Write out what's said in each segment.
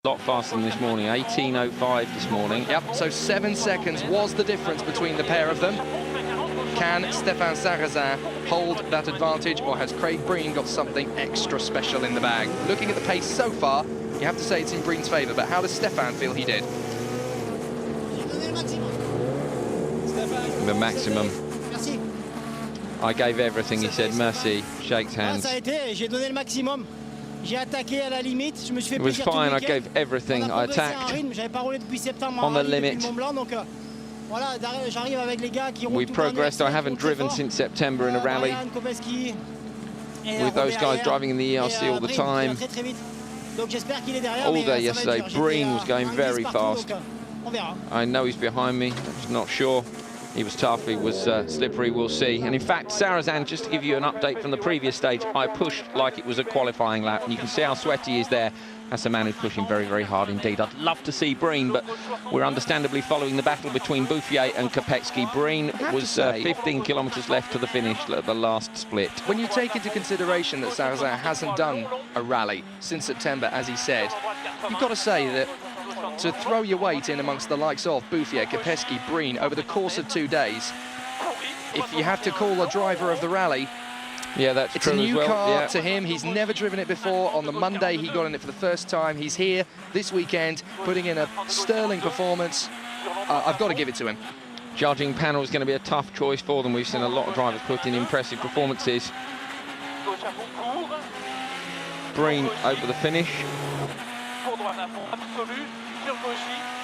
lot faster than this morning, 18.05 this morning. Yep, so 7 seconds was the difference between the pair of them. Can Stéphane Sarrazin hold that advantage, or has Craig Breen got something extra special in the bag? Looking at the pace so far, you have to say it's in Breen's favour, but how does Stéphane feel he did? The maximum. I gave everything, he said. Merci, shakes hands. It was fine, I gave everything. I attacked on the limit. We progressed. I haven't driven since September in a rally with those guys driving in the ERC all the time. All day yesterday. Breen was going very fast. I know he's behind me, I'm just not sure. He was tough, he was slippery, we'll see. And in fact, Sarrazin, just to give you an update from the previous stage, I pushed like it was a qualifying lap, and you can see how sweaty he is there. That's a man who's pushing very, very hard indeed. I'd love to see Breen, but we're understandably following the battle between Bouffier and Kopecky. Breen was 15 kilometres left to the finish at the last split. When you take into consideration that Sarrazin hasn't done a rally since September, as he said, you've got to say that to throw your weight in amongst the likes of Bouffier, Kopecky, Breen over the course of 2 days, if you have to call a driver of the rally, yeah, that's it's true. a new as well. car to him. He's never driven it before. On the Monday, he got in it for the first time. He's here this weekend, putting in a sterling performance. I've got to give it to him. Judging panel is going to be a tough choice for them. We've seen a lot of drivers put in impressive performances. Breen over the finish.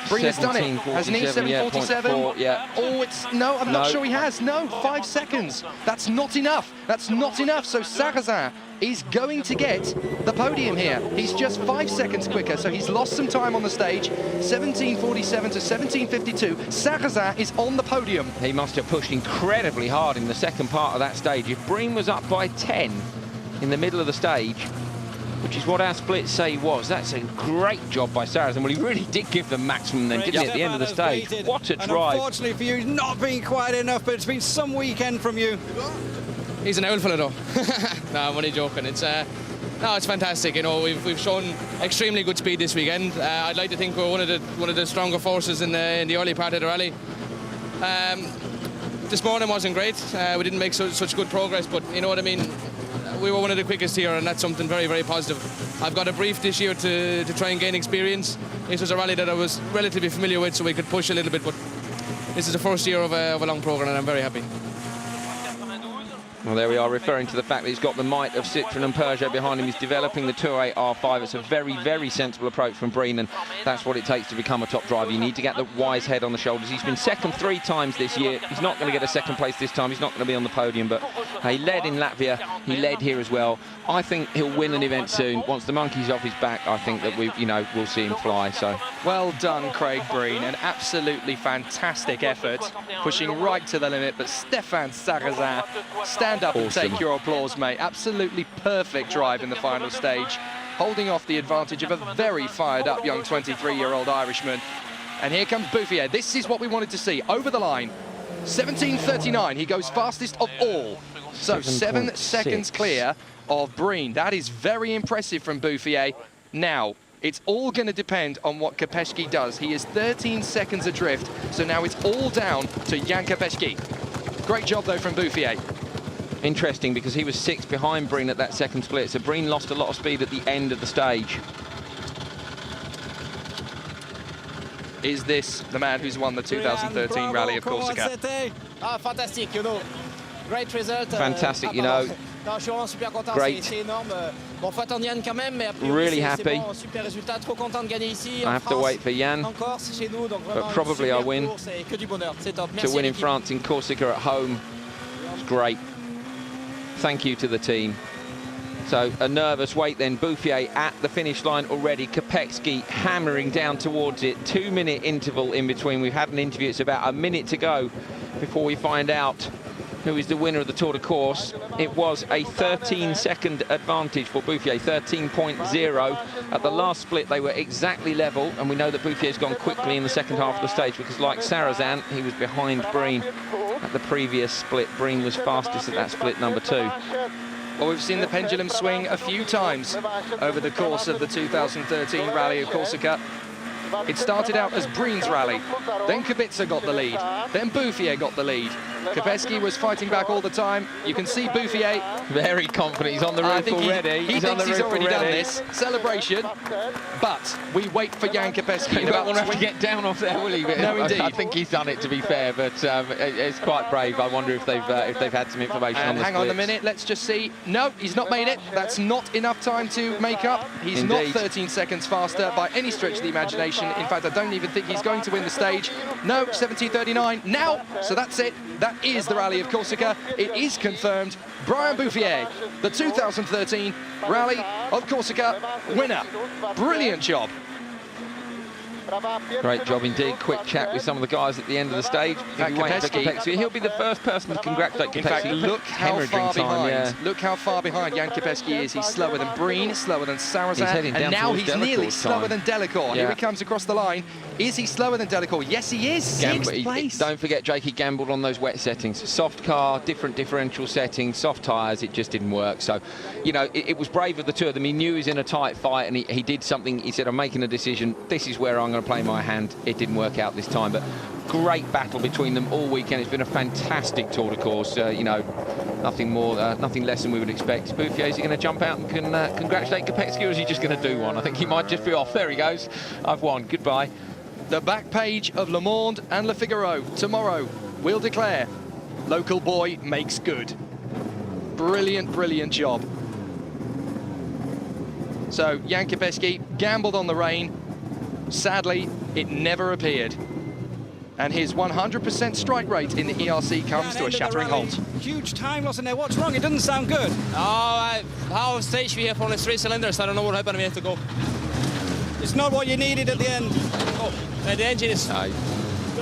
Breen has done it, hasn't he? 7:47. Yeah. Oh, it's no. I'm not sure he has. No, 5 seconds. That's not enough. That's not enough. So Sarrazin is going to get the podium here. He's just 5 seconds quicker, so he's lost some time on the stage. 17:47 to 17:52. Sarrazin is on the podium. He must have pushed incredibly hard in the second part of that stage. If Breen was up by 10 in the middle of the stage, which is what our splits say he was, that's a great job by Sarrazin. Well, he really did give the maximum then, didn't he, at the end of the stage? What a drive. Unfortunately for you, it's not been quite enough, but it's been some weekend from you. He's an owl fella though. No, I'm only joking. It's no, it's fantastic. You know, we've shown extremely good speed this weekend. I'd like to think we're one of the stronger forces in the early part of the rally. This morning wasn't great. We didn't make such good progress, but you know what I mean. We were one of the quickest here, and that's something very, very positive. I've got a brief this year to try and gain experience. This was a rally that I was relatively familiar with, so we could push a little bit, but this is the first year of a long programme, and I'm very happy. Well, there we are, referring to the fact that he's got the might of Citroën and Peugeot behind him. He's developing the 208 R5. It's a very, very sensible approach from Breen, and that's what it takes to become a top driver. You need to get the wise head on the shoulders. He's been second 3 times this year. He's not going to get a second place this time. He's not going to be on the podium, but he led in Latvia. He led here as well. I think he'll win an event soon. Once the monkey's off his back, I think that we'll see him fly. So well done, Craig Breen. An absolutely fantastic effort, pushing right to the limit. But Stéphane Sarrazin, stand up and take your applause, mate. Absolutely perfect drive in the final stage, holding off the advantage of a very fired-up young 23-year-old Irishman. And here comes Bouffier. This is what we wanted to see. Over the line, 17:39. He goes fastest of all. So 7 seconds clear of Breen. That is very impressive from Bouffier. Now, it's all going to depend on what Kopecky does. He is 13 seconds adrift, so now it's all down to Jan Kopecky. Great job, though, from Bouffier. interesting because he was 6 behind Breen at that second split, so Breen lost a lot of speed at the end of the stage. Is this the man who's won the 2013 Rally of Corsica? Fantastic, you know. Great result. Fantastic, you know. Great. Really happy. I have to wait for Jan, but probably I win. To win in France, in Corsica at home, it's great. Thank you to the team. So a nervous wait then. Bouffier at the finish line already. Kopecky hammering down towards it. 2-minute interval in between. We've had an interview. It's about a minute to go before we find out who is the winner of the Tour de Corse. It was a 13-second advantage for Bouffier, 13.0. At the last split, they were exactly level, and we know that Bouffier's gone quickly in the second half of the stage because, like Sarrazin, he was behind Breen at the previous split. Breen was fastest at that split number 2. Well, we've seen the pendulum swing a few times over the course of the 2013 Rally of Corsica. It started out as Breen's rally, then Kubica got the lead, then Bouffier got the lead. Kopecky was fighting back all the time. You can see Bouffier. Very confident, he's on the roof already. He thinks he's already done this. Celebration. But we wait for Jan Kopecky. He won't have to get down off there, will he? No, indeed. I think he's done it, to be fair, but it's quite brave. I wonder if they've had some information on the hang on a minute, let's just see. No, he's not made it. That's not enough time to make up. He's not 13 seconds faster by any stretch of the imagination. In fact, I don't even think he's going to win the stage. No, 17:39 now. So that's it. That is the Rally of Corsica. It is confirmed. Brian Bouffier, the 2013 Rally of Corsica winner. Brilliant job. Great job indeed. Quick chat with some of the guys at the end of the stage. He'll be the first person to congratulate Kopecky. In fact, look how far behind. Look how far behind Jan Kopecky is. He's slower than Breen, slower than Sarrazin, and now he's nearly slower than Delacour. Here he comes across the line. Is he slower than Delacour? Yes, he is. Sixth place. Don't forget, Jake, he gambled on those wet settings. Soft car, different differential settings, soft tyres, it just didn't work. So, you know, it was brave of the two of them. He knew he was in a tight fight, and he did something. He said, I'm making a decision. This is where I'm going to play my hand. It didn't work out this time, but great battle between them all weekend. It's been a fantastic Tour de Corse. You know, nothing more, nothing less than we would expect. Bouffier, is he going to jump out and congratulate Kopecky, or is he just going to do one? I think he might just be off. There he goes. I've won. Goodbye. The back page of Le Monde and Le Figaro tomorrow will declare local boy makes good. Brilliant, brilliant job. So Jan Kopecky gambled on the rain. Sadly, it never appeared. And his 100% strike rate in the ERC comes to a shattering halt. Huge time loss in there. What's wrong? It doesn't sound good. Our stage we have only 3 cylinders. I don't know what happened. We have to go. It's not what you needed at the end. The engine is... He's got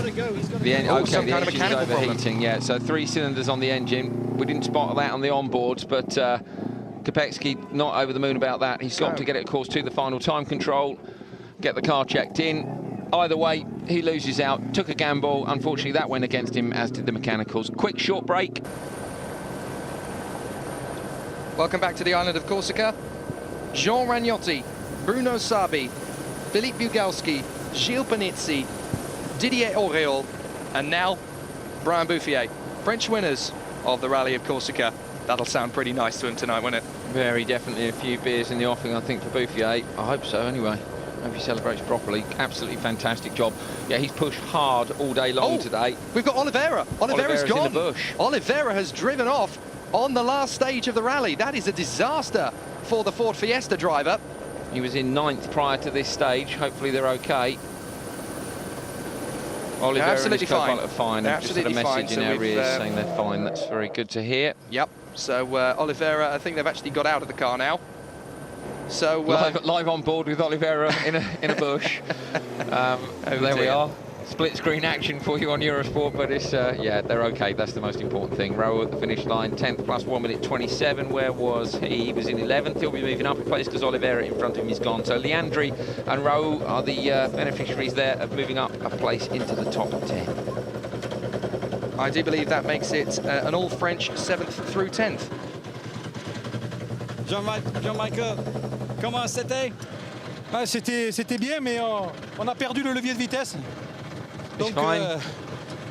to go. He's got to the go. some kind of mechanical overheating. Yeah, so 3 cylinders on the engine. We didn't spot that on the onboards, but Kopecky not over the moon about that. He stopped to get it, of course, to the final time control, get the car checked in. Either way, he loses out. Took a gamble. Unfortunately, that went against him, as did the mechanicals. Quick short break. Welcome back to the island of Corsica. Jean Ragnotti, Bruno Sabi, Philippe Bugalski, Gilles Panizzi, Didier Auréole, and now Brian Bouffier. French winners of the Rally of Corsica. That'll sound pretty nice to him tonight, won't it? Very definitely a few beers in the offing, I think, for Bouffier. I hope so, anyway. I hope he celebrates properly. Absolutely fantastic job. Yeah, he's pushed hard all day long today. We've got Oliveira. Oliveira's gone. In the bush. Oliveira has driven off on the last stage of the rally. That is a disaster for the Ford Fiesta driver. He was in 9th prior to this stage. Hopefully they're okay. Oliveira absolutely fine. Are fine. They're just had a message in our ears saying they're fine. That's very good to hear. Yep. So Oliveira, I think they've actually got out of the car now. So live on board with Oliveira in a bush. There we are. Split screen action for you on Eurosport, but it's yeah, they're okay. That's the most important thing. Raoult at the finish line, 10th plus 1 minute 27. Where was he? He was in 11th. He'll be moving up a place because Oliveira in front of him is gone. So Leandri and Raoult are the beneficiaries there of moving up a place into the top 10. I do believe that makes it an all-French 7th through 10th. Jean-Michael, comment c'était? C'était bien, mais on a perdu le levier de vitesse. Donc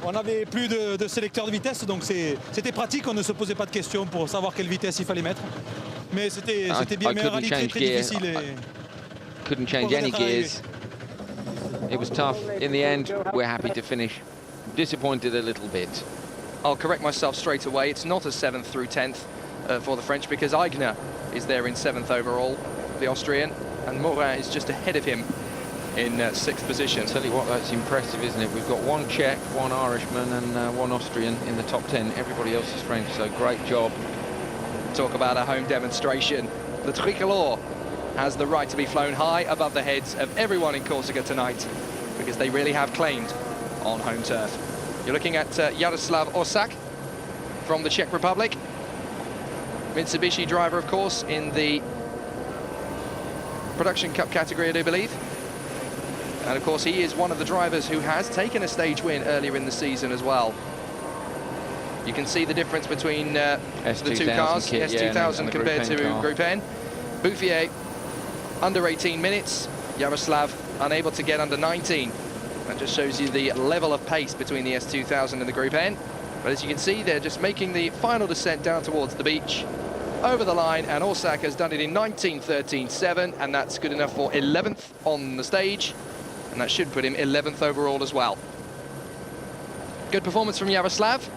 on n'avait plus de sélecteur de vitesse, donc c'était pratique, on ne se posait pas de questions pour savoir quelle vitesse il fallait mettre. Mais c'était bien, mais un rallye très difficile. Couldn't change any gears. It was tough. In the end, we're happy to finish. Disappointed a little bit. I'll correct myself straight away. It's not a 7th through 10th for the French, because Aigner is there in 7th overall, the Austrian, and Morin is just ahead of him in 6th position. Tell you what, that's impressive, isn't it? We've got 1 Czech, 1 Irishman and 1 Austrian in the top 10. Everybody else is French, so great job. Talk about a home demonstration. The Tricolore has the right to be flown high above the heads of everyone in Corsica tonight, because they really have claimed on home turf. You're looking at Jaroslav Osak from the Czech Republic. Mitsubishi driver, of course, in the Production Cup category, I do believe. And of course, he is one of the drivers who has taken a stage win earlier in the season as well. You can see the difference between the two cars, kit, S2000 compared to Group N. Bouffier, under 18 minutes. Yaroslav, unable to get under 19. That just shows you the level of pace between the S2000 and the Group N. But as you can see, they're just making the final descent down towards the beach, over the line, and Orsak has done it in 19:13.7, and that's good enough for 11th on the stage, and that should put him 11th overall as well. Good performance from Yaroslav.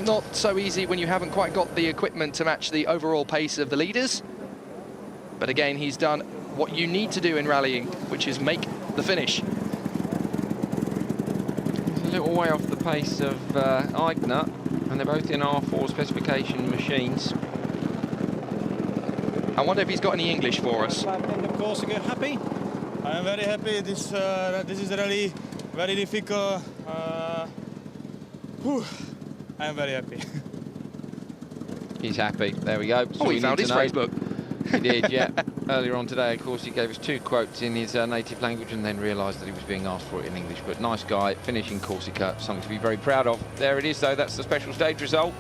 Not so easy when you haven't quite got the equipment to match the overall pace of the leaders. But again, he's done what you need to do in rallying, which is make the finish. He's a little way off the pace of Aigner, and they're both in R4 specification machines. I wonder if he's got any English for us. Of course, get happy. I am very happy. This is really very difficult. I am very happy. He's happy. There we go. Oh, he found his Facebook. He did, yeah. Earlier on today, of course, he gave us 2 quotes in his native language and then realised that he was being asked for it in English. But nice guy, finishing Corsica, something to be very proud of. There it is, though. That's the special stage result.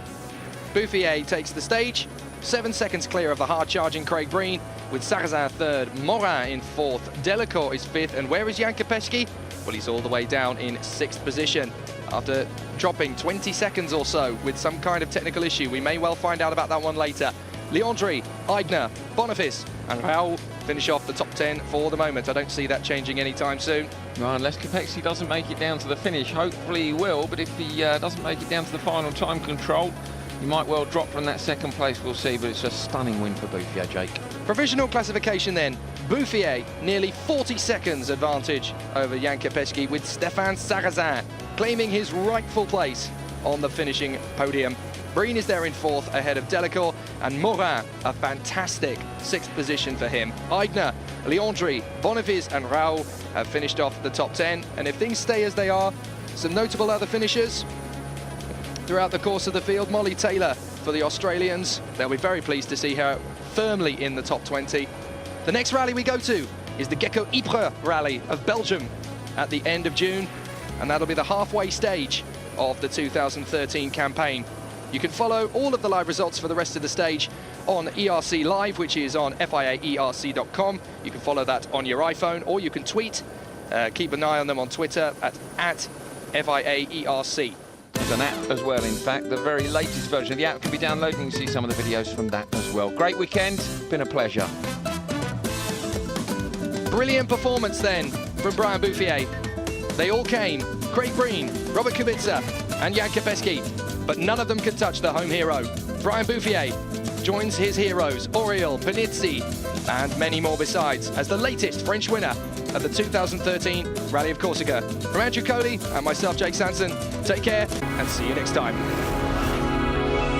Bouffier takes the stage, 7 seconds clear of the hard-charging Craig Breen, with Sarrazin 3rd, Morin in 4th, Delacour is 5th, and where is Jan Kopecky? Well, he's all the way down in 6th position. After dropping 20 seconds or so with some kind of technical issue. We may well find out about that one later. Leandri, Aigner, Boniface, and Raoul finish off the top 10 for the moment. I don't see that changing anytime soon. Well, unless Kopecky doesn't make it down to the finish, hopefully he will, but if he doesn't make it down to the final time control, he might well drop from that 2nd place, we'll see, but it's a stunning win for Bouffier, Jake. Provisional classification then. Bouffier, nearly 40 seconds advantage over Jan Kopecky, with Stéphane Sarrazin claiming his rightful place on the finishing podium. Breen is there in 4th ahead of Delacour, and Morin, a fantastic 6th position for him. Aigner, Leandri, Boniface and Raoul have finished off the top 10, and if things stay as they are, some notable other finishers throughout the course of the field. Molly Taylor for the Australians. They'll be very pleased to see her firmly in the top 20. The next rally we go to is the Gecko Ypres rally of Belgium at the end of June, and that'll be the halfway stage of the 2013 campaign. You can follow all of the live results for the rest of the stage on ERC Live, which is on FIAERC.com. You can follow that on your iPhone, or you can tweet. Keep an eye on them on Twitter at FIAERC. There's an app as well, in fact. The very latest version of the app can be downloaded. You can see some of the videos from that as well. Great weekend. Been a pleasure. Brilliant performance then from Brian Bouffier. They all came. Craig Breen, Robert Kubica and Jan Kopecky, but none of them could touch the home hero. Brian Bouffier joins his heroes, Auriol, Panizzi, and many more besides, as the latest French winner of the 2013 Rally of Corsica. From Andrew Coley and myself, Jake Sanson, take care and see you next time.